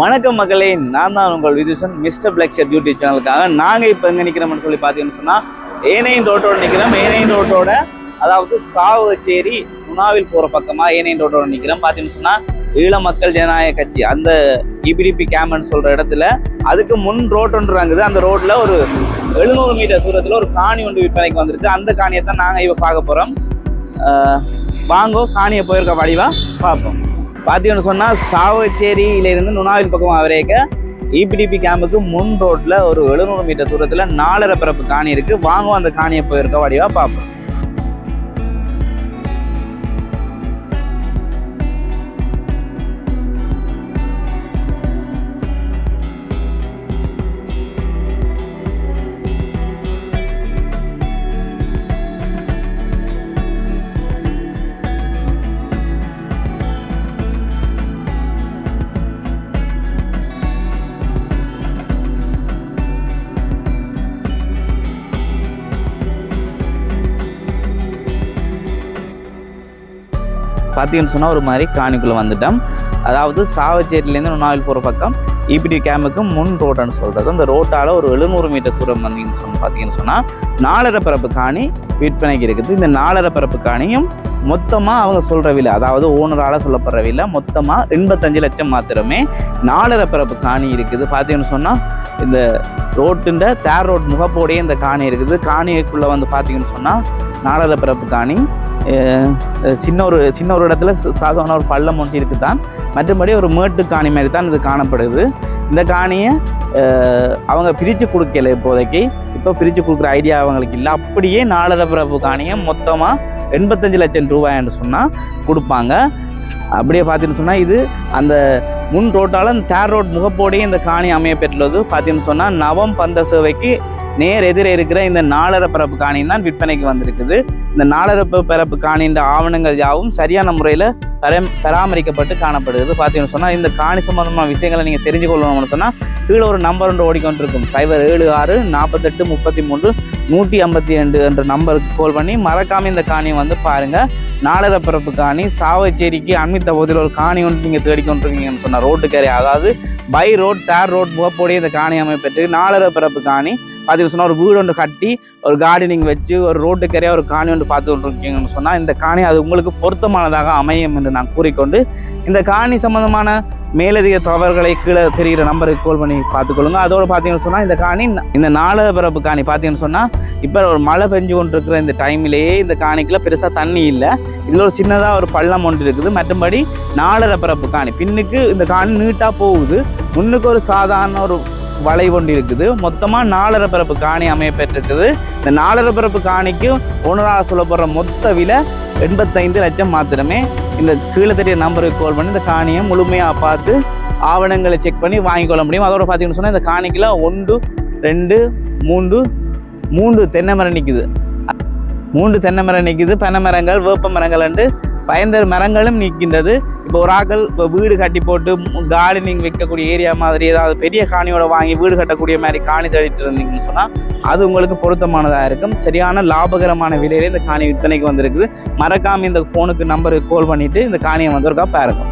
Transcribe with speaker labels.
Speaker 1: வணக்கம் மக்களே, நான் தான் உங்கள் Vidushan mister black shirt YouTube சேனலுக்காக நாங்கள் இப்போ எங்கே நிற்கிறோம்னு சொல்லி பார்த்தீங்கன்னு சொன்னால் ஏனையின் ரோட்டோட நிற்கிறோம். ஏனையின் ரோட்டோட அதாவது சாவகச்சேரி முனாவில் போகிற பக்கமாக ஏனையின் ரோட்டோட நிற்கிறோம். பார்த்தீங்கன்னு சொன்னால் ஈழ மக்கள் ஜனநாயக கட்சி அந்த இபிடிபி கேம்ப்னு சொல்கிற இடத்துல அதுக்கு முன் ரோட் ஒன்று வாங்குது. அந்த ரோட்டில் ஒரு 700 மீட்டர் தூரத்தில் ஒரு காணி ஒன்று விற்பனைக்கு வந்திருக்கு. அந்த காணியை தான் நாங்கள் இப்போ பார்க்க போகிறோம். வாங்கோ காணியை போயிருக்க வடிவா பார்ப்போம். பார்த்தீங்கன்னு சொன்னால் சாவகச்சேரியிலிருந்து நுணாவில் பக்கம் வரைக்கும் இபிடிபி கேம்புக்கு முன் ரோட்டில் ஒரு 700 மீட்டர் தூரத்தில் 4.5 பரப்பு காணி இருக்குது. வாங்குவோம் அந்த காணியை போயிருக்க வடிவா பார்ப்போம். பார்த்தீங்கன்னு சொன்னால் ஒரு மாதிரி காணிக்குள்ளே வந்துட்டோம். அதாவது சாவச்சேரியிலேருந்து நுணாவில் போகிற பக்கம் இபிடி கேம்புக்கு முன் ரோடுன்னு சொல்கிறது. அந்த ரோட்டால் ஒரு 700 மீட்டர் தூரம் வந்தீங்கன்னு பார்த்தீங்கன்னு சொன்னால் 4.5 பரப்பு காணி விற்பனைக்கு இருக்குது. இந்த 4.5 பரப்பு காணியும் மொத்தமாக அவங்க சொல்கிற விலை, அதாவது ஓனரால் சொல்லப்படுற விலை மொத்தமாக 85 லட்சம் மாத்திரமே 4.5 பரப்பு காணி இருக்குது. பார்த்தீங்கன்னு சொன்னால் இந்த ரோட்டுன்ற தேர் ரோட் முகப்போடையே இந்த காணி இருக்குது. காணிக்குள்ளே வந்து பார்த்தீங்கன்னு சொன்னால் 4.5 பரப்பு காணி சின்ன ஒரு இடத்துல சாதாரண ஒரு பள்ளம் ஒன்று இருக்குது தான். மற்றபடி ஒரு மேட்டு காணி மாதிரி தான் இது காணப்படுது. இந்த காணியை அவங்க பிரித்து கொடுக்கல இப்போதைக்கு. இப்போ பிரித்து கொடுக்குற ஐடியா அவங்களுக்கு இல்லை. அப்படியே 4.5 பரப்பு காணியை மொத்தமாக 85 லட்சம் ரூபாய்ன்னு சொன்னால் கொடுப்பாங்க. அப்படியே பார்த்தீங்கன்னு சொன்னால் இது அந்த முன் ரோட்டால் அந்த தேர் ரோட் முகப்போடையே இந்த காணி அமைய பெற்றுள்ளது. பார்த்தீங்கன்னு சொன்னால் நவம் பந்த சேவைக்கு நேர் எதிரே இருக்கிற இந்த 4.5 பரப்பு காணி தான் விற்பனைக்கு வந்திருக்குது. இந்த 4.5 பரப்பு காணின்ற ஆவணங்கள் யாவும் சரியான முறையில் பராமரிக்கப்பட்டு காணப்படுகிறது. பார்த்தீங்கன்னு சொன்னால் இந்த காணி சம்பந்தமான விஷயங்களை நீங்கள் தெரிஞ்சு கொள்ளணும்னு சொன்னால் கீழே ஒரு நம்பர் ஒன்று ஓடிக்கொண்டிருக்கும் 076 48 33 152 என்ற நம்பருக்கு கால் பண்ணி மறக்காமல் இந்த காணியை வந்து பாருங்கள். 4.5 பரப்பு காணி சாவச்சேரிக்கு அண்மித்த பகுதியில் ஒரு காணி ஒன்று நீங்கள் தேடிக்கொண்டிருக்கீங்கன்னு சொன்னால் ரோட்டுக்கரை, அதாவது பை ரோட் தேர் ரோட் முகப்போடைய இந்த காணி அமைப்பெற்று 4.5 பரப்பு காணி பார்த்தீங்கன்னு சொன்னால் ஒரு வீடு ஒன்று கட்டி ஒரு கார்டனிங் வச்சு ஒரு ரோட்டுக்கரையாக ஒரு காணி ஒன்று பார்த்து கொண்டிருக்கீங்கன்னு சொன்னால் இந்த காணி அது உங்களுக்கு பொருத்தமானதாக அமையும் என்று நான் கூறிக்கொண்டு இந்த காணி சம்பந்தமான மேலதிக தகவல்களை கீழே தெரிகிற நம்பருக்கு கால் பண்ணி பார்த்துக்கொள்ளுங்க. அதோடு பார்த்தீங்கன்னு சொன்னால் இந்த காணி இந்த 4.5 பரப்பு காணி பார்த்தீங்கன்னு சொன்னால் இப்போ ஒரு மழை பெஞ்சு கொண்டு இருக்கிற இந்த டைம்லேயே இந்த காணிக்குள்ள பெருசாக தண்ணி இல்லை. இதில் ஒரு சின்னதாக ஒரு பள்ளம் ஒன்று இருக்குது. மற்றபடி 4.5 பரப்பு காணி பின்னுக்கு இந்த காணி நீட்டாக போகுது. முன்னுக்கு ஒரு சாதாரண ஒரு வளை கொண்டு இருக்குது. மொத்தமாக 4.5 பரப்பு காணி அமைய பெற்றிருக்குது. இந்த 4.5 பரப்பு காணிக்கு ஓனராக சொல்லப்படுற மொத்த விலை 85 லட்சம் மாத்திரமே. இந்த கீழே தெரிய நம்பருக்கு கால் பண்ணி இந்த காணியை முழுமையாக பார்த்து ஆவணங்களை செக் பண்ணி வாங்கிக்கொள்ள முடியும். அதோட பார்த்தீங்கன்னு சொன்னால் இந்த காணிக்குள்ள 1 2 3 தென்னை மரம் நிற்குது. 3 தென்னை மரம் நிற்குது. பனை மரங்கள், வேப்ப மரங்கள் என்று பயந்த மரங்களும் நிற்கின்றது. இப்போ ஒரு ஆக்கள் இப்போ வீடு கட்டி போட்டு கார்டனிங் வைக்கக்கூடிய ஏரியா மாதிரி ஏதாவது பெரிய காணியோட வாங்கி வீடு கட்டக்கூடிய மாதிரி காணி தேடிட்டு இருந்தீங்கன்னு சொன்னால் அது உங்களுக்கு பொருத்தமானதாக இருக்கும். சரியான லாபகரமான விலையிலே இந்த காணி விற்பனைக்கு வந்திருக்குது. மறக்காமல் இந்த ஃபோனுக்கு நம்பருக்கு கால் பண்ணிவிட்டு இந்த காணியை வந்திருக்கா பாருங்க.